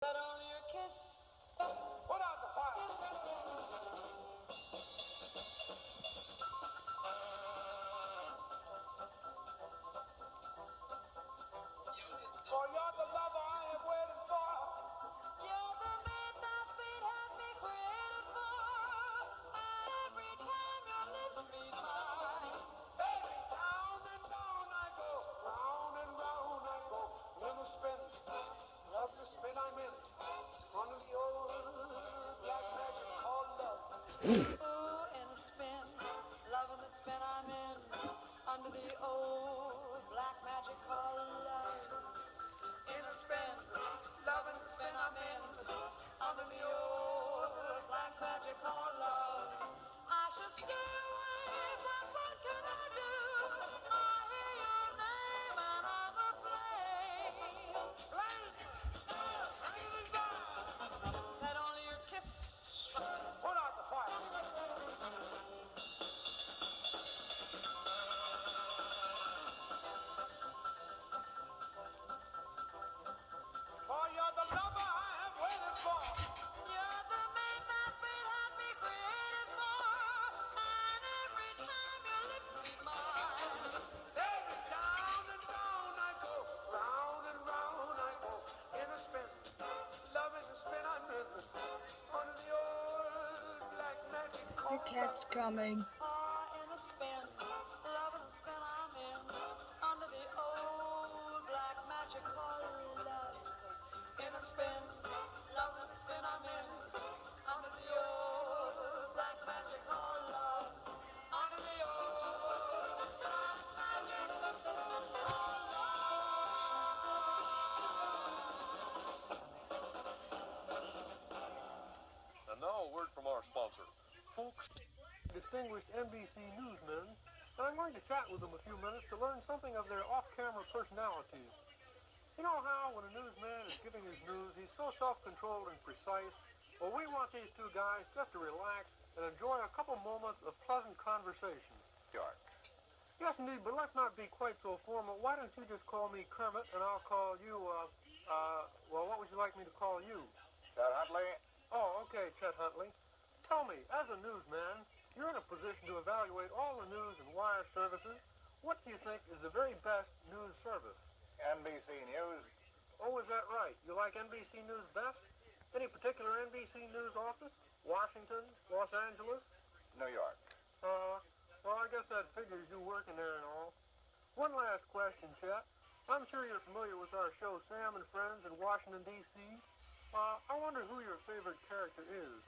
But only a kiss. Put out the fire. For you're the lover I have waited for. You're the man that fate has me created for. Every time your lips meet mine, baby, round and round I go, round and round I go. In a spin, love the spin I'm in. Under the old black magic called love. Ooh, in a spin, loving the spin I'm in. Under the old black magic called love. In a spin, loving the spin I'm in. Under the old black magic called love. I should stay away, but what can I do? I hear your name and I'm aflame. Blazing fire. That only your kiss. Put out the fire. For you're the lover I have waited for. You're the man that fate had me created for. And every time your lips meet mine, baby, down and down I go, round and round I go. In a spin, loving the spin I'm in. Under the old black magic Your called cat's love. coming. In a spin, loving the spin I'm in. Under the old black magic called love. In a spin, loving the spin I'm in. Under the old black magic called love. Under the old black magic called love. And now a word from our sponsor. Folks, distinguished NBC newsmen, and I'm going to chat with them a few minutes to learn something of their off-camera personalities. You know how when a newsman is giving his news, he's so self-controlled and precise? Well, we want these two guys just to relax and enjoy a couple moments of pleasant conversation. York. Yes, indeed, but let's not be quite so formal. Why don't you just call me Kermit, and I'll call you, well, what would you like me to call you? Chet Huntley? Oh, okay, Chet Huntley. Tell me, as a newsman, you're in a position to evaluate all the news and wire services. What do you think is the very best news service? NBC News? Oh, is that right? You like NBC News best? Any particular NBC News office? Washington? Los Angeles? New York. Well, I guess that figures you working there and all. One last question, Chet. I'm sure you're familiar with our show Sam and Friends in Washington, D.C. I wonder who your favorite character is.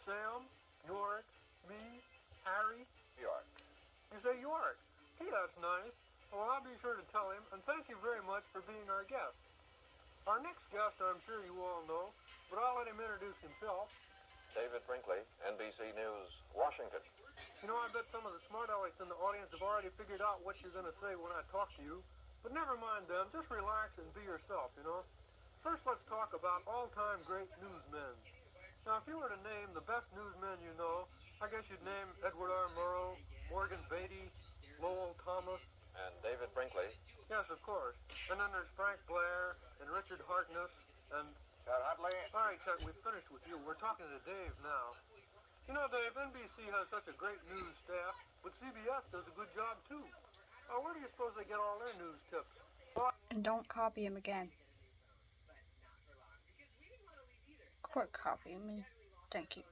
Sam, Yorick, me, Harry? York. You say Yorick? Hey, that's nice. Well, I'll be sure to tell him, and thank you very much for being our guest. Our next guest I'm sure you all know, but I'll let him introduce himself. David Brinkley, NBC News, Washington. You know, I bet some of the smart alecks in the audience have already figured out what you're going to say when I talk to you. But never mind them. Just relax and be yourself, you know. First, let's talk about all-time great newsmen. Now, if you were to name the best newsmen you know, I guess you'd name Edward R. Murrow, Morgan Beatty, Lowell Thomas. And David Brinkley. Yes, of course. And then there's Frank Blair and Richard Harkness and... Chet Huntley? All right, Chet, we've finished with you. We're talking to Dave now. You know, Dave, NBC has such a great news staff, but CBS does a good job, too. Where do you suppose they get all their news tips? And don't copy him again. Quit copying me. Thank you.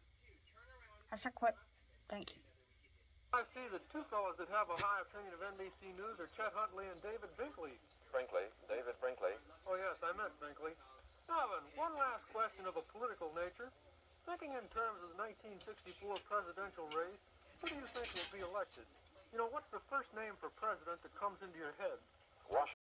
I said quit. Thank you. I see that two fellows that have a high opinion of NBC News are Chet Huntley and David Brinkley. Brinkley, David Brinkley. Oh, yes, I meant Brinkley. Now then, one last question of a political nature. Thinking in terms of the 1964 presidential race, who do you think will be elected? You know, what's the first name for president that comes into your head? Washington.